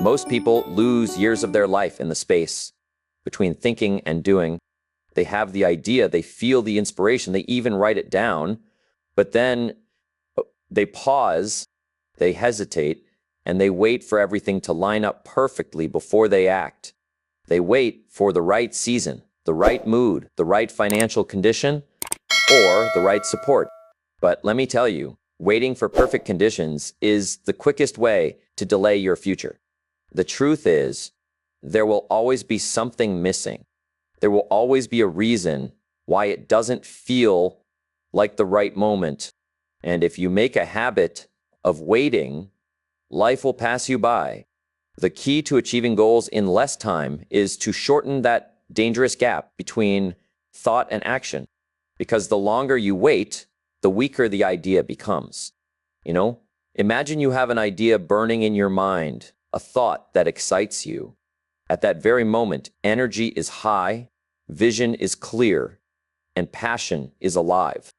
Most people lose years of their life in the space between thinking and doing. They have the idea, they feel the inspiration, they even write it down, but then they pause, they hesitate, and they wait for everything to line up perfectly before they act. They wait for the right season, the right mood, the right financial condition, or the right support. But let me tell you, waiting for perfect conditions is the quickest way to delay your future. The truth is, there will always be something missing. There will always be a reason why it doesn't feel like the right moment. And if you make a habit of waiting, life will pass you by. The key to achieving goals in less time is to shorten that dangerous gap between thought and action. Because the longer you wait, the weaker the idea becomes. Imagine you have an idea burning in your mind, a thought that excites you. At that very moment, energy is high, vision is clear, and passion is alive.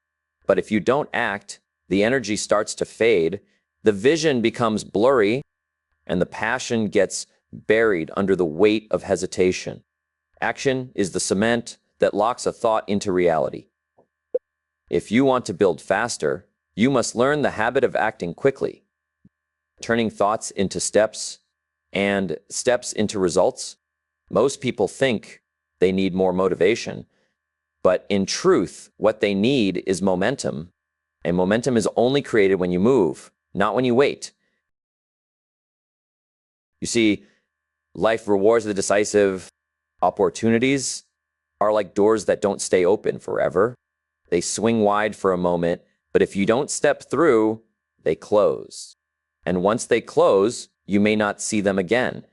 But if you don't act, the energy starts to fade, the vision becomes blurry, and the passion gets buried under the weight of hesitation. Action is the cement that locks a thought into reality. If you want to build faster, you must learn the habit of acting quickly, turning thoughts into steps and steps into results. Most people think they need more motivation, but in truth, what they need is momentum, and momentum is only created when you move, not when you wait. You see, life rewards the decisive. Opportunities are like doors that don't stay open forever. They swing wide for a moment, but if you don't step through, they close. And once they close, you may not see them again.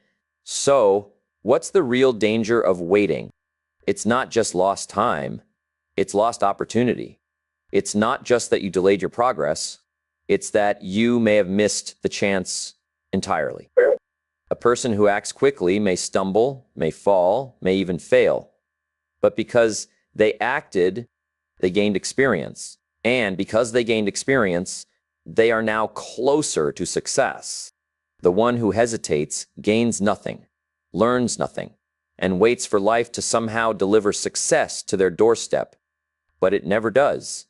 So, what's the real danger of waiting? It's not just lost time, it's lost opportunity. It's not just that you delayed your progress, it's that you may have missed the chance entirely. A person who acts quickly may stumble, may fall, may even fail. But because they acted, they gained experience. And because they gained experience, they are now closer to success. The one who hesitates gains nothing, learns nothing, and waits for life to somehow deliver success to their doorstep. But it never does.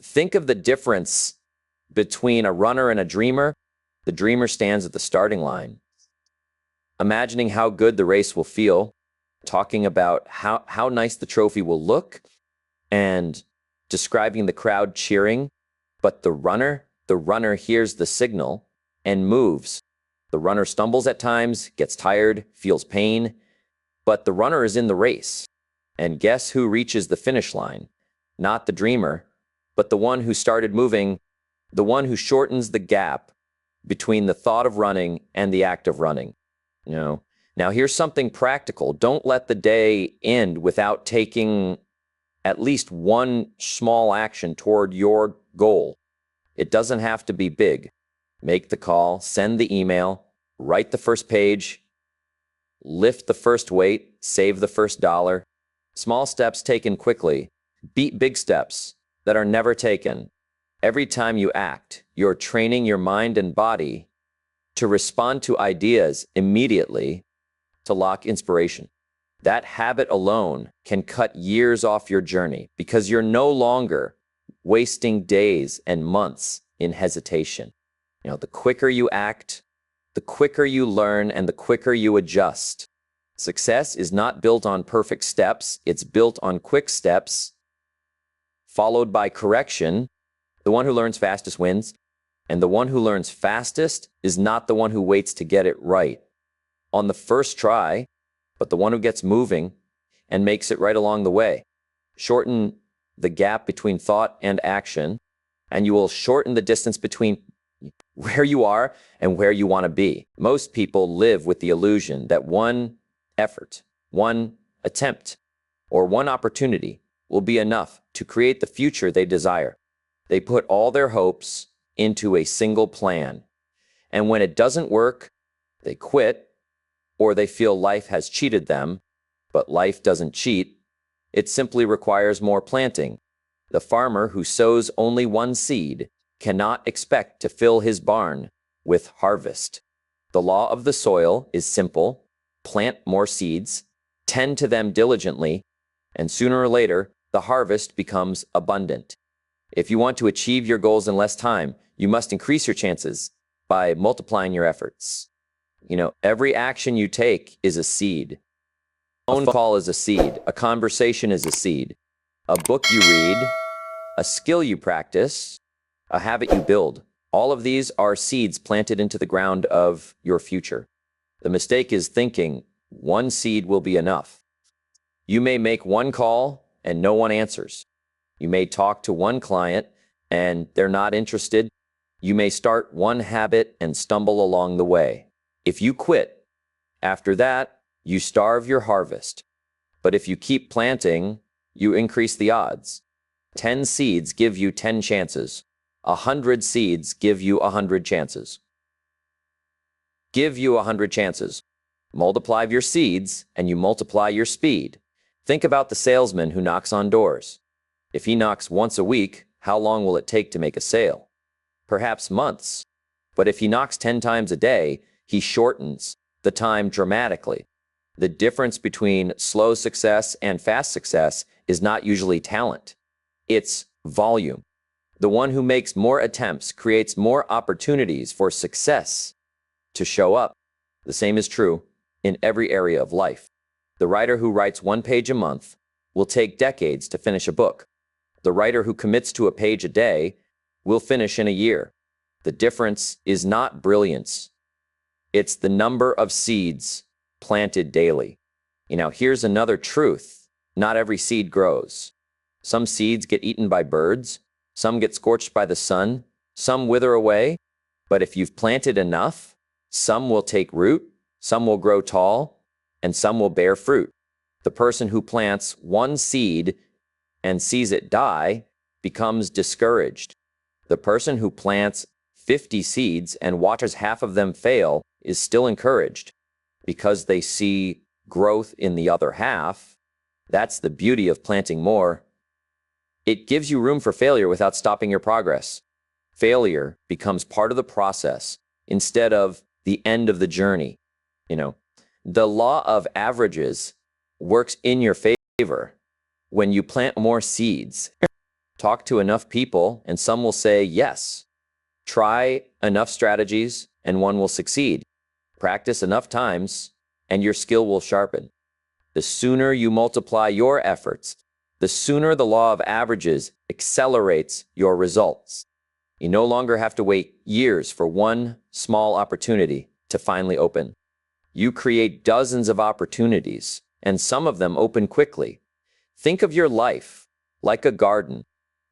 Think of the difference between a runner and a dreamer. The dreamer stands at the starting line, imagining how good the race will feel, talking about how nice the trophy will look, and describing the crowd cheering. But the runner hears the signal and moves. The runner stumbles at times, gets tired, feels pain, but the runner is in the race. And guess who reaches the finish line? Not the dreamer, but the one who started moving, the one who shortens the gap between the thought of running and the act of running. Now here's something practical. Don't let the day end without taking at least one small action toward your goal. It doesn't have to be big. Make the call, send the email, write the first page, lift the first weight, save the first dollar. Small steps taken quickly beat big steps that are never taken. Every time you act, you're training your mind and body to respond to ideas immediately, to lock inspiration. That habit alone can cut years off your journey because you're no longer wasting days and months in hesitation. The quicker you act, the quicker you learn, and the quicker you adjust. Success is not built on perfect steps. It's built on quick steps, followed by correction. The one who learns fastest wins, and the one who learns fastest is not the one who waits to get it right on the first try, but the one who gets moving and makes it right along the way. Shorten the gap between thought and action, and you will shorten the distance between where you are and where you want to be. Most people live with the illusion that one effort, one attempt, or one opportunity will be enough to create the future they desire. They put all their hopes into a single plan, and when it doesn't work, they quit, or they feel life has cheated them. But life doesn't cheat. It simply requires more planting. The farmer who sows only one seed cannot expect to fill his barn with harvest. The law of the soil is simple. Plant more seeds, tend to them diligently, and sooner or later, the harvest becomes abundant. If you want to achieve your goals in less time, you must increase your chances by multiplying your efforts. Every action you take is a seed. A phone call is a seed. A conversation is a seed. A book you read, a skill you practice, a habit you build. All of these are seeds planted into the ground of your future. The mistake is thinking one seed will be enough. You may make one call and no one answers. You may talk to one client and they're not interested. You may start one habit and stumble along the way. If you quit, after that, you starve your harvest. But if you keep planting, you increase the odds. 10 seeds give you 10 chances. 100 seeds give you 100 chances. Give you 100 chances. Multiply your seeds and you multiply your speed. Think about the salesman who knocks on doors. If he knocks once a week, how long will it take to make a sale? Perhaps months. But if he knocks 10 times a day, he shortens the time dramatically. The difference between slow success and fast success is not usually talent. It's volume. The one who makes more attempts creates more opportunities for success to show up. The same is true in every area of life. The writer who writes 1 page a month will take decades to finish a book. The writer who commits to a page a day will finish in a year. The difference is not brilliance. It's the number of seeds planted daily. Here's another truth. Not every seed grows. Some seeds get eaten by birds. Some get scorched by the sun. Some wither away. But if you've planted enough, some will take root, some will grow tall, and some will bear fruit. The person who plants one seed and sees it die becomes discouraged. The person who plants 50 seeds and watches half of them fail is still encouraged because they see growth in the other half. That's the beauty of planting more. It gives you room for failure without stopping your progress. Failure becomes part of the process instead of the end of the journey. The law of averages works in your favor. When you plant more seeds, talk to enough people and some will say yes. Try enough strategies and one will succeed. Practice enough times and your skill will sharpen. The sooner you multiply your efforts, the sooner the law of averages accelerates your results. You no longer have to wait years for one small opportunity to finally open. You create dozens of opportunities, and some of them open quickly. Think of your life like a garden.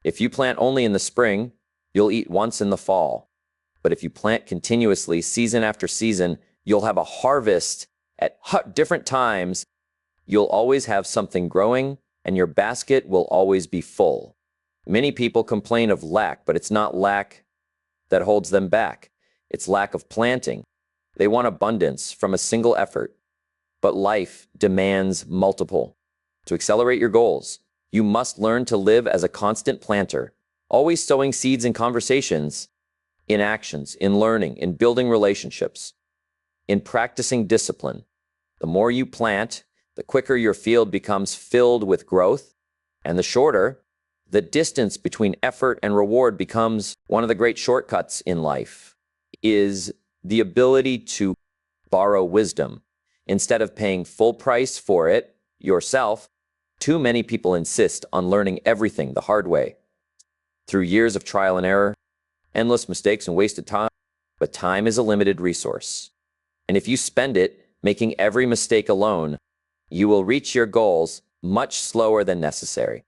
If you plant only in the spring, you'll eat once in the fall. But if you plant continuously, season after season, you'll have a harvest at different times. You'll always have something growing, and your basket will always be full. Many people complain of lack, but it's not lack that holds them back. It's lack of planting. They want abundance from a single effort, but life demands multiple. To accelerate your goals, you must learn to live as a constant planter, always sowing seeds in conversations, in actions, in learning, in building relationships, in practicing discipline. The more you plant, the quicker your field becomes filled with growth, and the shorter the distance between effort and reward becomes. One of the great shortcuts in life is the ability to borrow wisdom. Instead of paying full price for it yourself, too many people insist on learning everything the hard way. Through years of trial and error, endless mistakes and wasted time, but time is a limited resource. And if you spend it making every mistake alone, you will reach your goals much slower than necessary.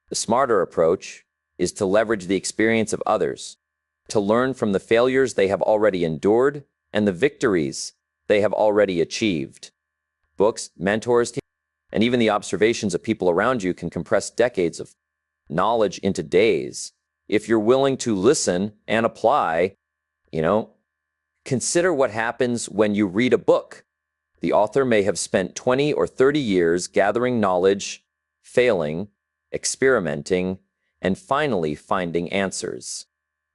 The smarter approach is to leverage the experience of others, to learn from the failures they have already endured and the victories they have already achieved. Books, mentors, and even the observations of people around you can compress decades of knowledge into days. If you're willing to listen and apply, consider what happens when you read a book. The author may have spent 20 or 30 years gathering knowledge, failing, experimenting, and finally finding answers.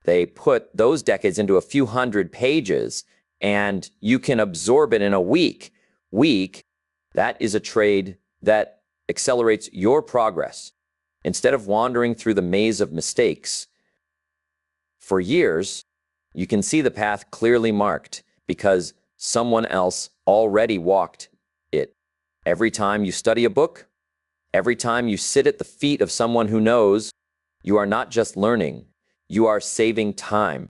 They put those decades into a few hundred pages, and you can absorb it in a week. That is a trade that accelerates your progress. Instead of wandering through the maze of mistakes for years, you can see the path clearly marked because someone else already walked it. Every time you study a book, every time you sit at the feet of someone who knows, you are not just learning, you are saving time.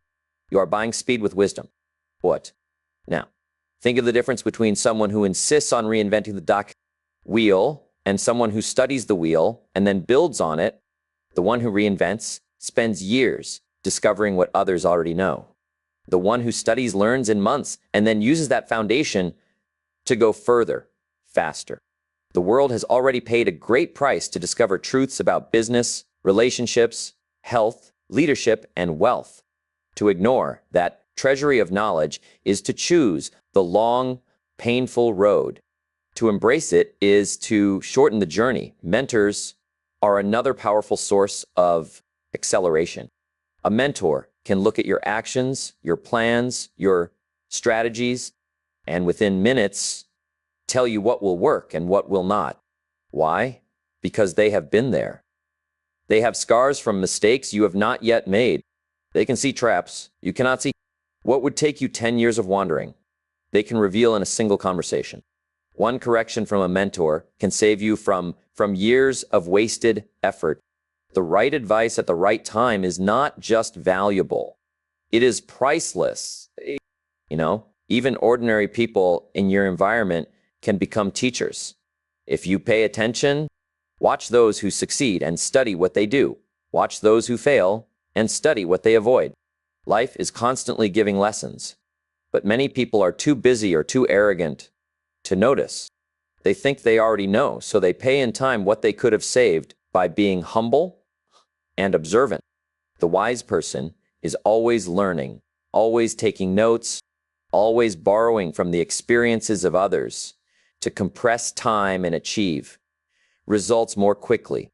You are buying speed with wisdom. What? Now, think of the difference between someone who insists on reinventing the dock wheel and someone who studies the wheel and then builds on it. The one who reinvents spends years discovering what others already know. The one who studies learns in months and then uses that foundation to go further, faster. The world has already paid a great price to discover truths about business, relationships, health, leadership, and wealth. To ignore that treasury of knowledge is to choose the long, painful road. To embrace it is to shorten the journey. Mentors are another powerful source of acceleration. A mentor can look at your actions, your plans, your strategies, and within minutes, tell you what will work and what will not. Why? Because they have been there. They have scars from mistakes you have not yet made. They can see traps you cannot see. What would take you 10 years of wandering? They can reveal in a single conversation. One correction from a mentor can save you from years of wasted effort. The right advice at the right time is not just valuable. It is priceless. Even ordinary people in your environment can become teachers. If you pay attention, watch those who succeed and study what they do. Watch those who fail and study what they avoid. Life is constantly giving lessons, but many people are too busy or too arrogant to notice. They think they already know, so they pay in time what they could have saved by being humble and observant. The wise person is always learning, always taking notes, always borrowing from the experiences of others to compress time and achieve results more quickly.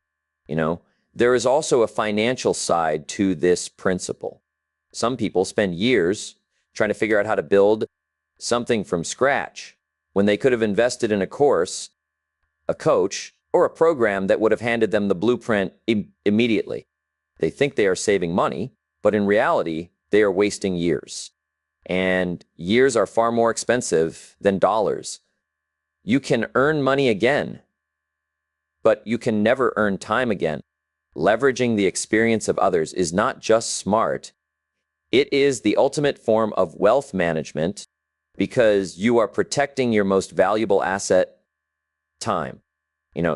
There is also a financial side to this principle. Some people spend years trying to figure out how to build something from scratch when they could have invested in a course, a coach, or a program that would have handed them the blueprint immediately. They think they are saving money, but in reality, they are wasting years. And years are far more expensive than dollars. You can earn money again, but you can never earn time again. Leveraging the experience of others is not just smart. It is the ultimate form of wealth management because you are protecting your most valuable asset, time.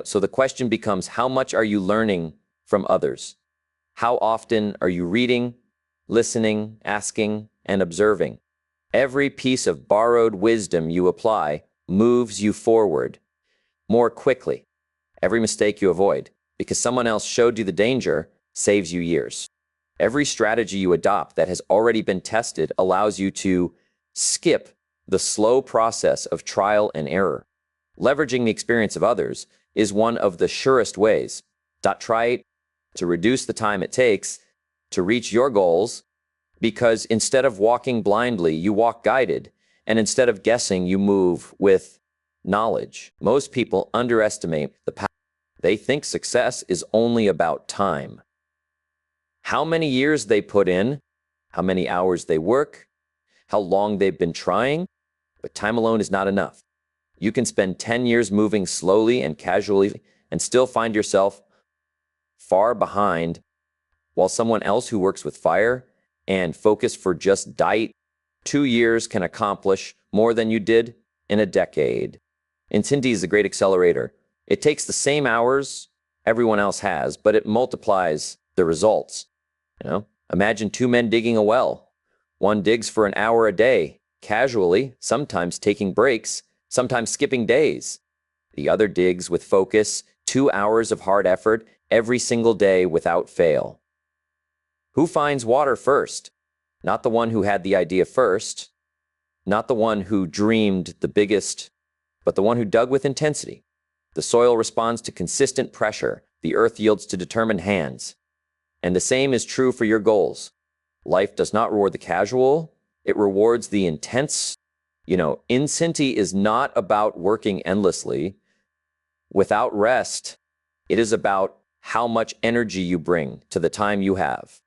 So the question becomes, how much are you learning from others? How often are you reading, listening, asking, and observing? Every piece of borrowed wisdom you apply moves you forward more quickly. Every mistake you avoid, because someone else showed you the danger, saves you years. Every strategy you adopt that has already been tested allows you to skip the slow process of trial and error. Leveraging the experience of others is one of the surest ways. Try to reduce the time it takes to reach your goals, because instead of walking blindly, you walk guided, and instead of guessing, you move with knowledge. Most people underestimate the power. They think success is only about time. How many years they put in, how many hours they work, how long they've been trying, but time alone is not enough. You can spend 10 years moving slowly and casually and still find yourself far behind, while someone else who works with fire and focus for just diet 2 years can accomplish more than you did in a decade. Intensity is a great accelerator. It takes the same hours everyone else has, but it multiplies the results. Imagine two men digging a well. One digs for an hour a day, casually, sometimes taking breaks, sometimes skipping days. The other digs with focus, 2 hours of hard effort every single day without fail. Who finds water first? Not the one who had the idea first, not the one who dreamed the biggest, but the one who dug with intensity. The soil responds to consistent pressure. The earth yields to determined hands. And the same is true for your goals. Life does not reward the casual, It rewards the intense. Insanity is not about working endlessly without rest. It is about how much energy you bring to the time you have.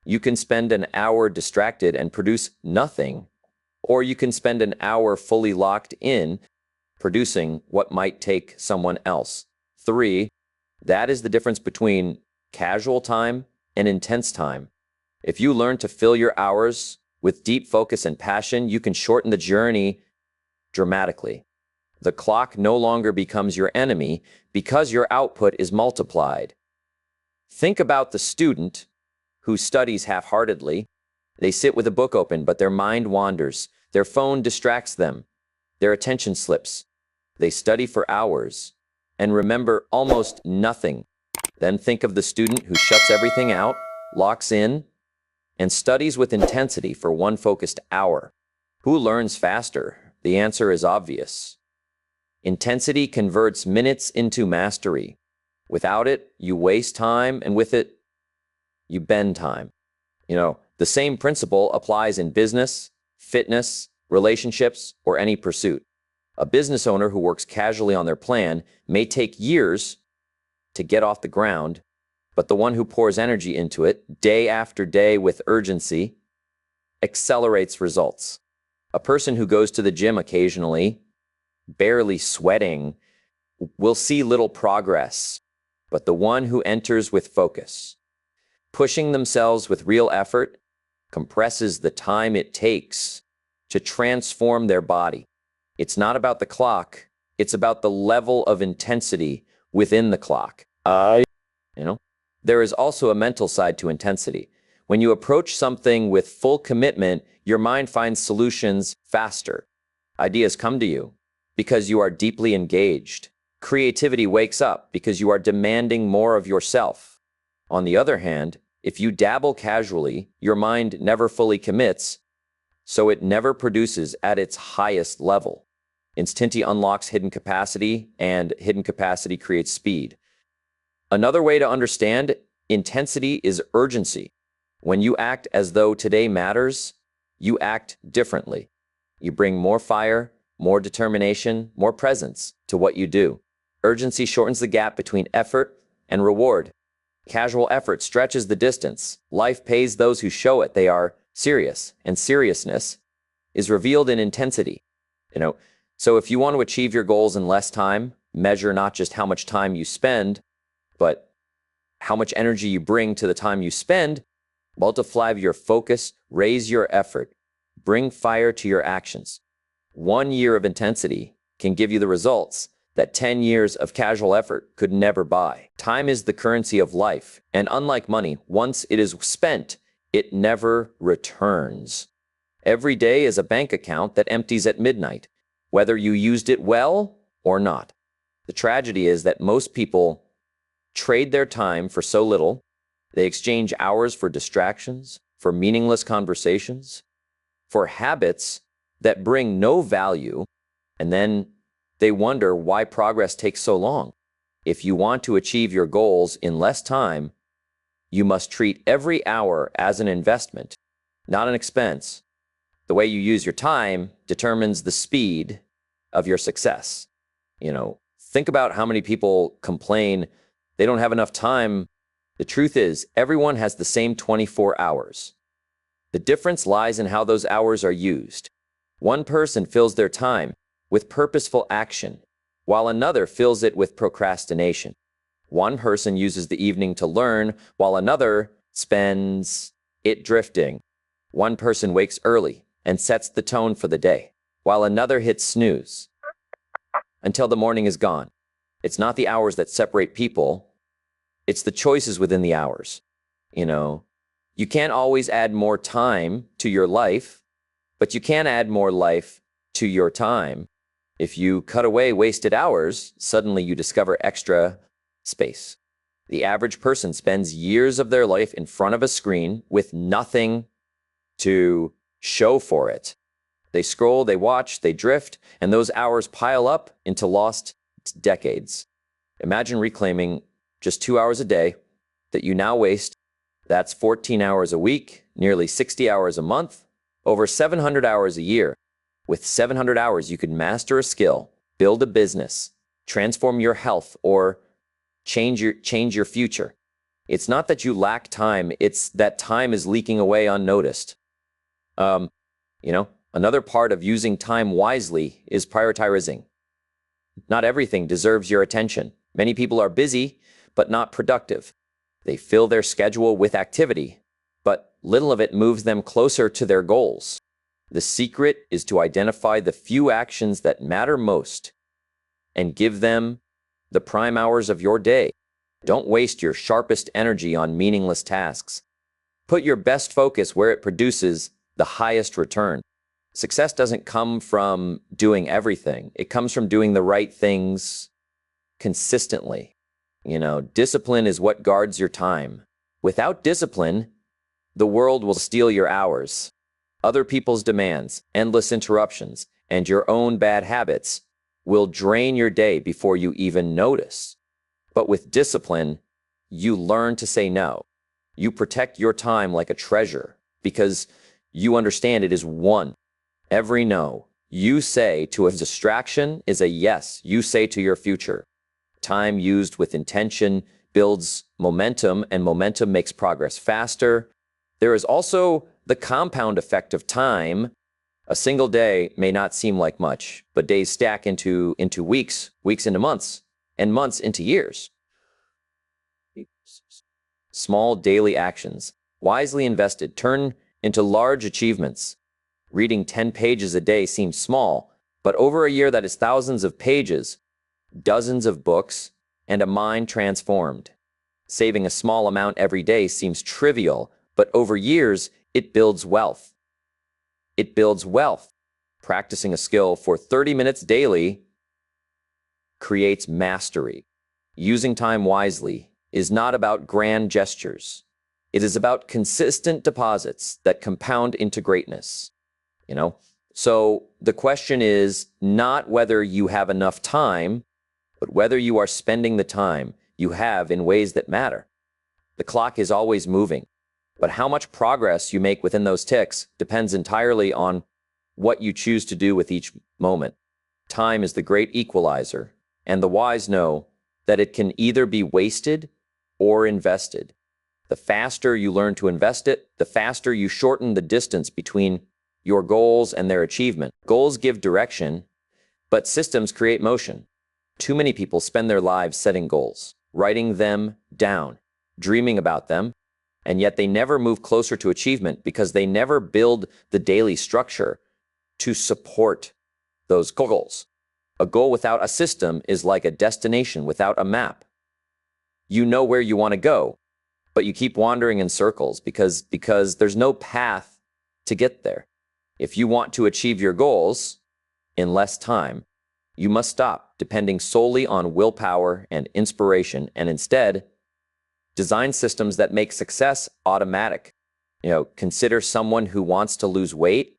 You can spend an hour distracted and produce nothing, or you can spend an hour fully locked in, producing what might take someone else. 3, that is the difference between casual time and intense time. If you learn to fill your hours with deep focus and passion, you can shorten the journey dramatically. The clock no longer becomes your enemy because your output is multiplied. Think about the student who studies half-heartedly. They sit with a book open, but their mind wanders. Their phone distracts them. Their attention slips. They study for hours and remember almost nothing. Then think of the student who shuts everything out, locks in, and studies with intensity for one focused hour. Who learns faster? The answer is obvious. Intensity converts minutes into mastery. Without it, you waste time, and with it, you bend time. The same principle applies in business, fitness, relationships, or any pursuit. A business owner who works casually on their plan may take years to get off the ground, but the one who pours energy into it day after day with urgency accelerates results. A person who goes to the gym occasionally, barely sweating, will see little progress, but the one who enters with focus, pushing themselves with real effort, compresses the time it takes to transform their body. It's not about the clock, it's about the level of intensity within the clock. There is also a mental side to intensity. When you approach something with full commitment, your mind finds solutions faster. Ideas come to you because you are deeply engaged. Creativity wakes up because you are demanding more of yourself. On the other hand, if you dabble casually, your mind never fully commits, so it never produces at its highest level. Intensity unlocks hidden capacity, and hidden capacity creates speed. Another way to understand intensity is urgency. When you act as though today matters, you act differently. You bring more fire, more determination, more presence to what you do. Urgency shortens the gap between effort and reward. Casual effort stretches the distance. Life pays those who show it. They are serious, and seriousness is revealed in intensity. So if you want to achieve your goals in less time, measure not just how much time you spend, but how much energy you bring to the time you spend. Multiply your focus, raise your effort, bring fire to your actions. 1 year of intensity can give you the results that 10 years of casual effort could never buy. Time is the currency of life, and unlike money, once it is spent, it never returns. Every day is a bank account that empties at midnight, whether you used it well or not. The tragedy is that most people trade their time for so little. They exchange hours for distractions, for meaningless conversations, for habits that bring no value, and then they wonder why progress takes so long. If you want to achieve your goals in less time, you must treat every hour as an investment, not an expense. The way you use your time determines the speed of your success. Think about how many people complain they don't have enough time. The truth is, everyone has the same 24 hours. The difference lies in how those hours are used. One person fills their time with purposeful action, while another fills it with procrastination. One person uses the evening to learn, while another spends it drifting. One person wakes early and sets the tone for the day, while another hits snooze until the morning is gone. It's not the hours that separate people, it's the choices within the hours. You can't always add more time to your life, but you can add more life to your time. If you cut away wasted hours, suddenly you discover extra space. The average person spends years of their life in front of a screen with nothing to show for it. They scroll, they watch, they drift, and those hours pile up into lost decades. Imagine reclaiming just 2 hours a day that you now waste. That's 14 hours a week, nearly 60 hours a month, over 700 hours a year. With 700 hours, you could master a skill, build a business, transform your health, or change your future. It's not that you lack time, it's that time is leaking away unnoticed. Another part of using time wisely is prioritizing. Not everything deserves your attention. Many people are busy, but not productive. They fill their schedule with activity, but little of it moves them closer to their goals. The secret is to identify the few actions that matter most and give them the prime hours of your day. Don't waste your sharpest energy on meaningless tasks. Put your best focus where it produces the highest return. Success doesn't come from doing everything. It comes from doing the right things consistently. Discipline is what guards your time. Without discipline, the world will steal your hours. Other people's demands, endless interruptions, and your own bad habits will drain your day before you even notice. But with discipline, you learn to say no. You protect your time like a treasure because you understand it is one. Every no you say to a distraction is a yes you say to your future. Time used with intention builds momentum, and momentum makes progress faster. There is also the compound effect of time. A single day may not seem like much, but days stack into weeks, weeks into months, and months into years. Small daily actions, wisely invested, turn into large achievements. Reading 10 pages a day seems small, but over a year that is thousands of pages, dozens of books, and a mind transformed. Saving a small amount every day seems trivial, but over years, it builds wealth. It builds wealth. Practicing a skill for 30 minutes daily creates mastery. Using time wisely is not about grand gestures. It is about consistent deposits that compound into greatness. So the question is not whether you have enough time, but whether you are spending the time you have in ways that matter. The clock is always moving, but how much progress you make within those ticks depends entirely on what you choose to do with each moment. Time is the great equalizer, and the wise know that it can either be wasted or invested. The faster you learn to invest it, the faster you shorten the distance between your goals and their achievement. Goals give direction, but systems create motion. Too many people spend their lives setting goals, writing them down, dreaming about them, and yet they never move closer to achievement because they never build the daily structure to support those goals. A goal without a system is like a destination without a map. You know where you want to go, but you keep wandering in circles because there's no path to get there. If you want to achieve your goals in less time, you must stop depending solely on willpower and inspiration and instead design systems that make success automatic. Consider someone who wants to lose weight.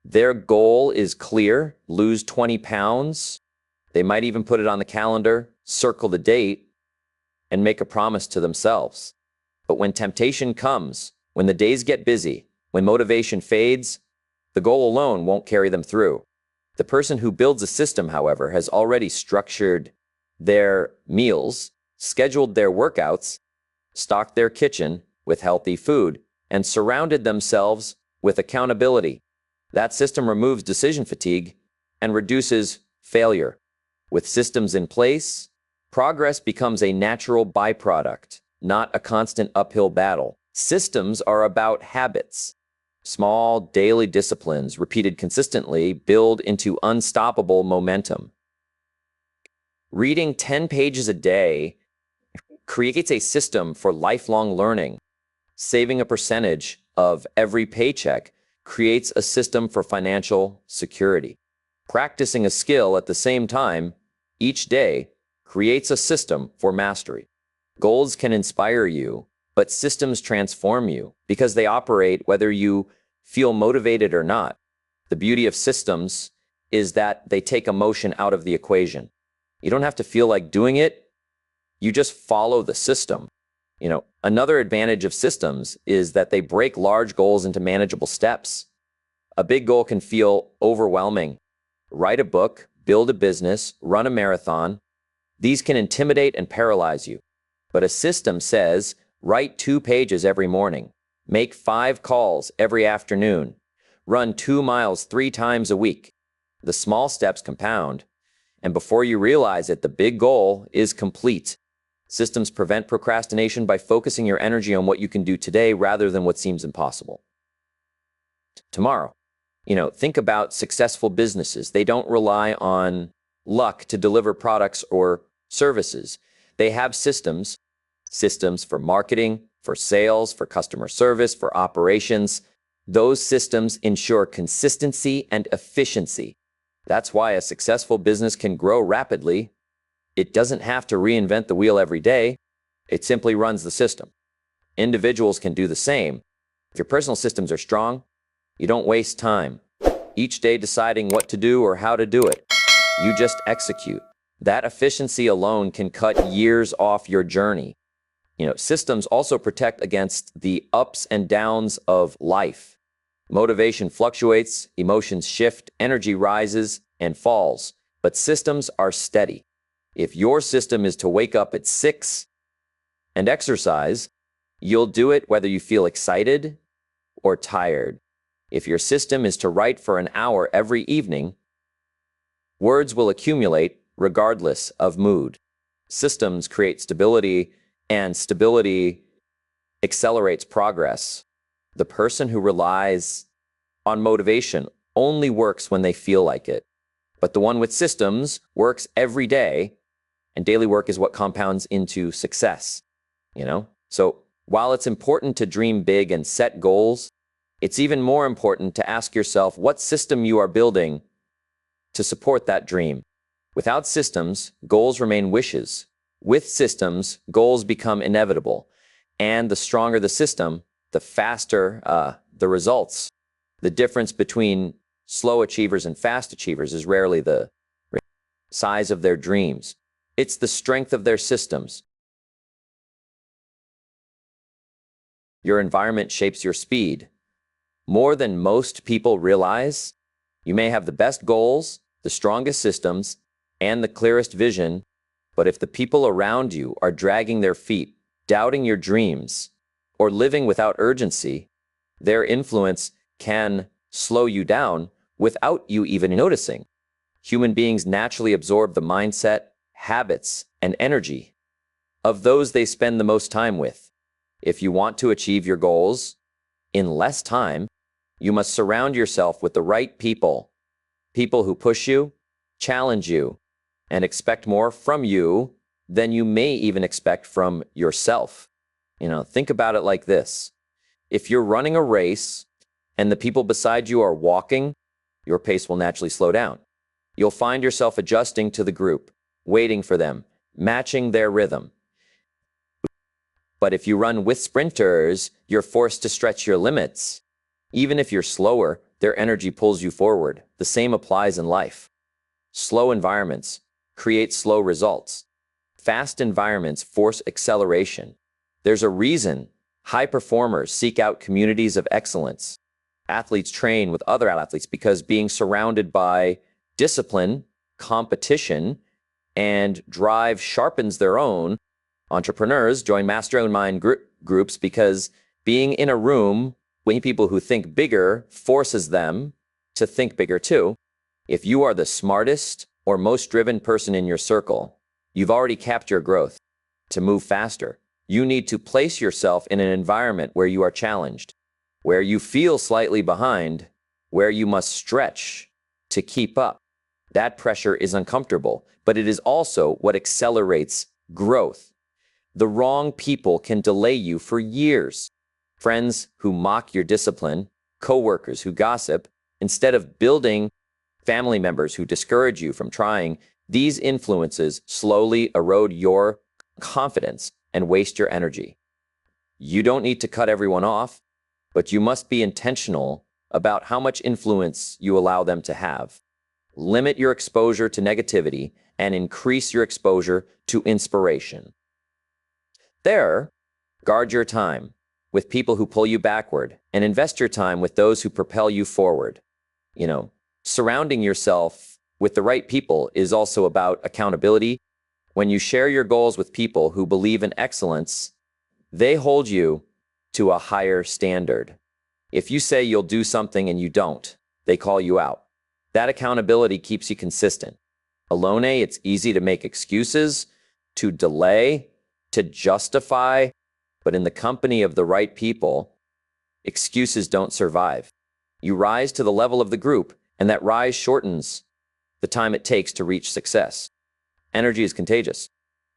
Their goal is clear, lose 20 pounds. They might even put it on the calendar, circle the date, and make a promise to themselves. But when temptation comes, when the days get busy, when motivation fades, the goal alone won't carry them through. The person who builds a system, however, has already structured their meals, scheduled their workouts, stocked their kitchen with healthy food, and surrounded themselves with accountability. That system removes decision fatigue and reduces failure. With systems in place, progress becomes a natural byproduct, not a constant uphill battle. Systems are about habits. Small daily disciplines repeated consistently build into unstoppable momentum. Reading 10 pages a day creates a system for lifelong learning. Saving a percentage of every paycheck creates a system for financial security. Practicing a skill at the same time each day creates a system for mastery. Goals can inspire you, but systems transform you because they operate whether you feel motivated or not. The beauty of systems is that they take emotion out of the equation. You don't have to feel like doing it. You just follow the system. Another advantage of systems is that they break large goals into manageable steps. A big goal can feel overwhelming. Write a book, build a business, run a marathon. These can intimidate and paralyze you. But a system says, write 2 pages every morning, make 5 calls every afternoon, run 2 miles 3 times a week. The small steps compound, and before you realize it, the big goal is complete. Systems prevent procrastination by focusing your energy on what you can do today rather than what seems impossible tomorrow. Think about successful businesses. They don't rely on luck to deliver products or services. They have systems for marketing, for sales, for customer service, for operations. Those systems ensure consistency and efficiency. That's why a successful business can grow rapidly. It doesn't have to reinvent the wheel every day. It simply runs the system. Individuals can do the same. If your personal systems are strong, you don't waste time each day deciding what to do or how to do it. You just execute. That efficiency alone can cut years off your journey. Systems also protect against the ups and downs of life. Motivation fluctuates, emotions shift, energy rises and falls, but systems are steady. If your system is to wake up at 6 and exercise, you'll do it whether you feel excited or tired. If your system is to write for an hour every evening, words will accumulate regardless of mood. Systems create stability, and stability accelerates progress. The person who relies on motivation only works when they feel like it. But the one with systems works every day, and daily work is what compounds into success. So while it's important to dream big and set goals, it's even more important to ask yourself what system you are building to support that dream. Without systems, goals remain wishes. With systems, goals become inevitable. And the stronger the system, the faster the results. The difference between slow achievers and fast achievers is rarely the size of their dreams. It's the strength of their systems. Your environment shapes your speed. More than most people realize, you may have the best goals, the strongest systems, and the clearest vision, but if the people around you are dragging their feet, doubting your dreams, or living without urgency, their influence can slow you down without you even noticing. Human beings naturally absorb the mindset, habits, and energy of those they spend the most time with. If you want to achieve your goals in less time, you must surround yourself with the right people. People who push you, challenge you, and expect more from you than you may even expect from yourself. Think about it like this. If you're running a race and the people beside you are walking, your pace will naturally slow down. You'll find yourself adjusting to the group, waiting for them, matching their rhythm. But if you run with sprinters, you're forced to stretch your limits. Even if you're slower, their energy pulls you forward. The same applies in life. Slow environments create slow results. Fast environments force acceleration. There's a reason high performers seek out communities of excellence. Athletes train with other athletes because being surrounded by discipline, competition, and drive sharpens their own. Entrepreneurs join mastermind groups because being in a room with people who think bigger forces them to think bigger too. If you are the smartest or most driven person in your circle, you've already capped your growth. To move faster, you need to place yourself in an environment where you are challenged, where you feel slightly behind, where you must stretch to keep up. That pressure is uncomfortable, but it is also what accelerates growth. The wrong people can delay you for years. Friends who mock your discipline, coworkers who gossip, instead of building family members who discourage you from trying, these influences slowly erode your confidence and waste your energy. You don't need to cut everyone off, but you must be intentional about how much influence you allow them to have. Limit your exposure to negativity and increase your exposure to inspiration. There Guard your time with people who pull you backward, and invest your time with those who propel you forward. Surrounding yourself with the right people is also about accountability. When you share your goals with people who believe in excellence, they hold you to a higher standard. If you say you'll do something and you don't, they call you out. That accountability keeps you consistent. Alone, it's easy to make excuses, to delay, to justify, but in the company of the right people, excuses don't survive. You rise to the level of the group, and that rise shortens the time it takes to reach success. Energy is contagious.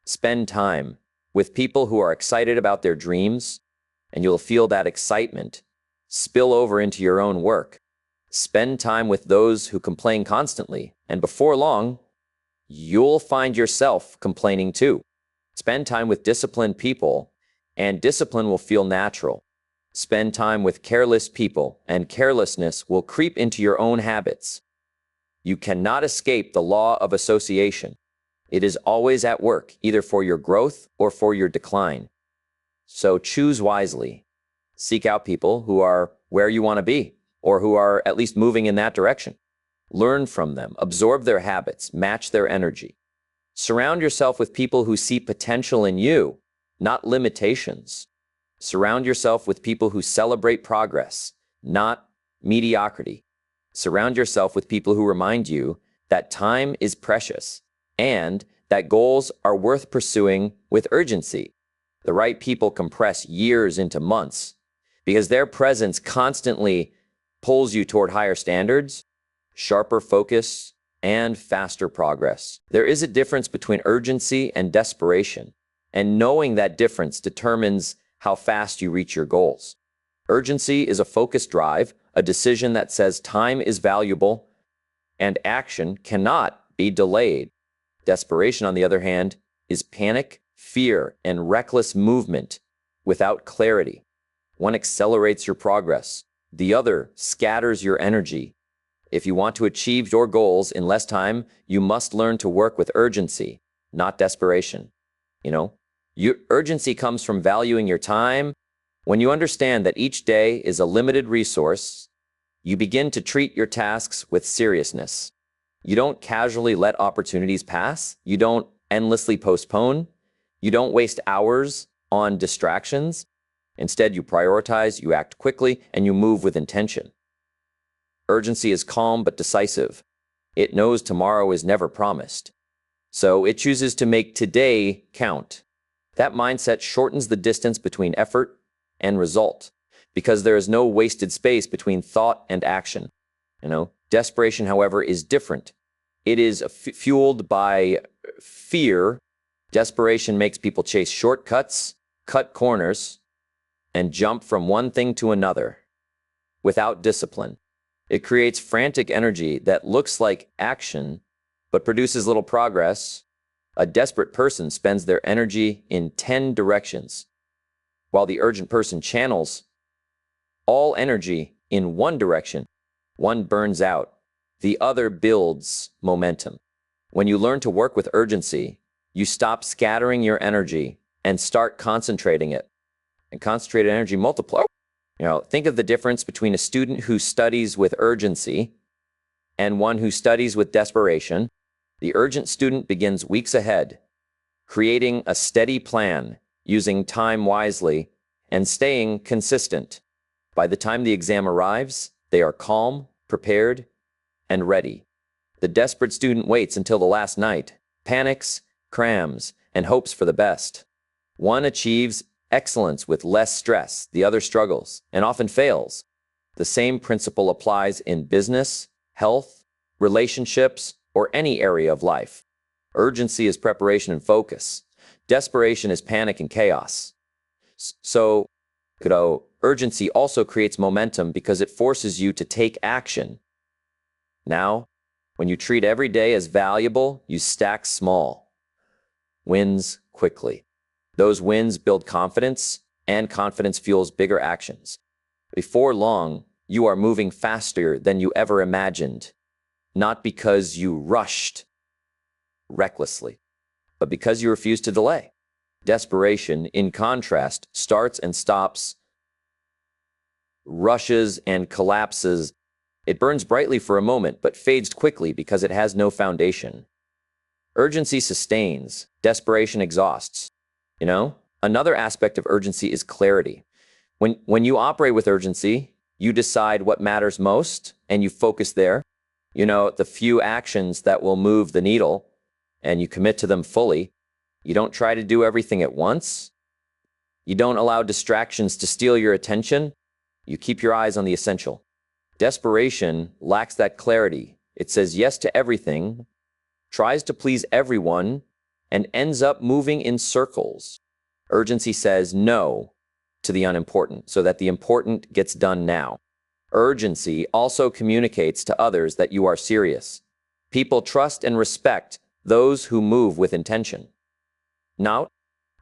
Spend time with people who are excited about their dreams, and you'll feel that excitement spill over into your own work. Spend time with those who complain constantly, and before long, you'll find yourself complaining too. Spend time with disciplined people, and discipline will feel natural. Spend time with careless people, and carelessness will creep into your own habits. You cannot escape the law of association. It is always at work, either for your growth or for your decline. So choose wisely. Seek out people who are where you want to be, or who are at least moving in that direction. Learn from them, absorb their habits, match their energy. Surround yourself with people who see potential in you, not limitations. Surround yourself with people who celebrate progress, not mediocrity. Surround yourself with people who remind you that time is precious and that goals are worth pursuing with urgency. The right people compress years into months because their presence constantly pulls you toward higher standards, sharper focus, and faster progress. There is a difference between urgency and desperation, and knowing that difference determines how fast you reach your goals. Urgency is a focused drive, a decision that says time is valuable and action cannot be delayed. Desperation, on the other hand, is panic, fear, and reckless movement without clarity. One accelerates your progress. The other scatters your energy. If you want to achieve your goals in less time, you must learn to work with urgency, not desperation. Your urgency comes from valuing your time. When you understand that each day is a limited resource, you begin to treat your tasks with seriousness. You don't casually let opportunities pass. You don't endlessly postpone. You don't waste hours on distractions. Instead, you prioritize, you act quickly, and you move with intention. Urgency is calm but decisive. It knows tomorrow is never promised. So it chooses to make today count. That mindset shortens the distance between effort and result because there is no wasted space between thought and action. Desperation, however, is different. It is fueled by fear. Desperation makes people chase shortcuts, cut corners, and jump from one thing to another without discipline. It creates frantic energy that looks like action, but produces little progress. A desperate person spends their energy in 10 directions, while the urgent person channels all energy in one direction. One burns out, the other builds momentum. When you learn to work with urgency, you stop scattering your energy and start concentrating it. And concentrated energy multiplies. Think of the difference between a student who studies with urgency and one who studies with desperation. The urgent student begins weeks ahead, creating a steady plan, using time wisely, and staying consistent. By the time the exam arrives, they are calm, prepared, and ready. The desperate student waits until the last night, panics, crams, and hopes for the best. One achieves excellence with less stress, the other struggles, and often fails. The same principle applies in business, health, relationships, or any area of life. Urgency is preparation and focus. Desperation is panic and chaos. So, urgency also creates momentum because it forces you to take action. Now, when you treat every day as valuable, you stack small wins quickly. Those wins build confidence, and confidence fuels bigger actions. Before long, you are moving faster than you ever imagined, not because you rushed recklessly, but because you refused to delay. Desperation, in contrast, starts and stops, rushes and collapses. It burns brightly for a moment, but fades quickly because it has no foundation. Urgency sustains, desperation exhausts. Another aspect of urgency is clarity. When you operate with urgency, you decide what matters most and you focus there. The few actions that will move the needle, and you commit to them fully. You don't try to do everything at once. You don't allow distractions to steal your attention. You keep your eyes on the essential. Desperation lacks that clarity. It says yes to everything, tries to please everyone, and ends up moving in circles. Urgency says no to the unimportant so that the important gets done now. Urgency also communicates to others that you are serious. People trust and respect those who move with intention. Now,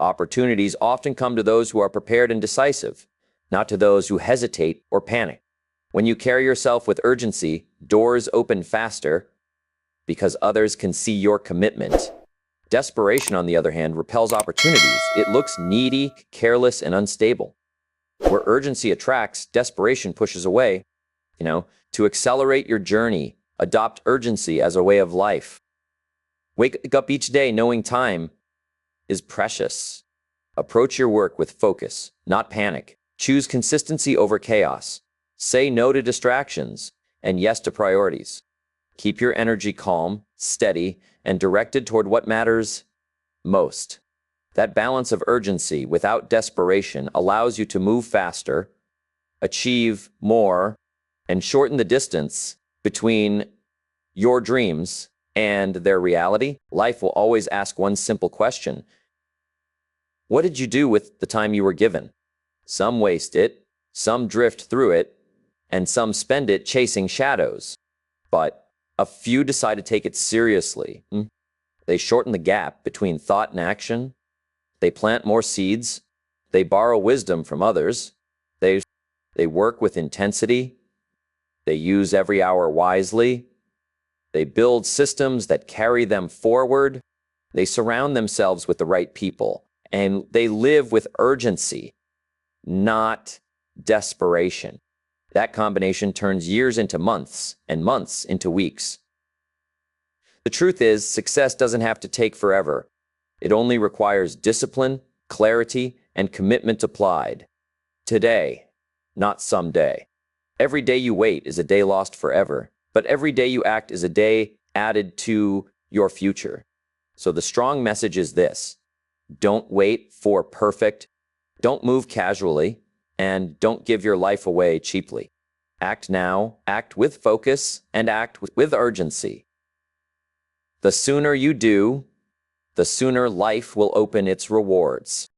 opportunities often come to those who are prepared and decisive, not to those who hesitate or panic. When you carry yourself with urgency, doors open faster because others can see your commitment. Desperation, on the other hand, repels opportunities. It looks needy, careless, and unstable. Where urgency attracts, desperation pushes away. To accelerate your journey, adopt urgency as a way of life. Wake up each day knowing time is precious. Approach your work with focus, not panic. Choose consistency over chaos. Say no to distractions and yes to priorities. Keep your energy calm, steady, and directed toward what matters most. That balance of urgency without desperation allows you to move faster, achieve more, and shorten the distance between your dreams and their reality. Life will always ask one simple question. What did you do with the time you were given? Some waste it, some drift through it, and some spend it chasing shadows. But a few decide to take it seriously. They shorten the gap between thought and action. They plant more seeds. They borrow wisdom from others. They work with intensity. They use every hour wisely. They build systems that carry them forward. They surround themselves with the right people. And they live with urgency, not desperation. That combination turns years into months and months into weeks. The truth is, success doesn't have to take forever. It only requires discipline, clarity, and commitment applied. Today, not someday. Every day you wait is a day lost forever, but every day you act is a day added to your future. So the strong message is this: don't wait for perfect, don't move casually, and don't give your life away cheaply. Act now, act with focus, and act with urgency. The sooner you do, the sooner life will open its rewards.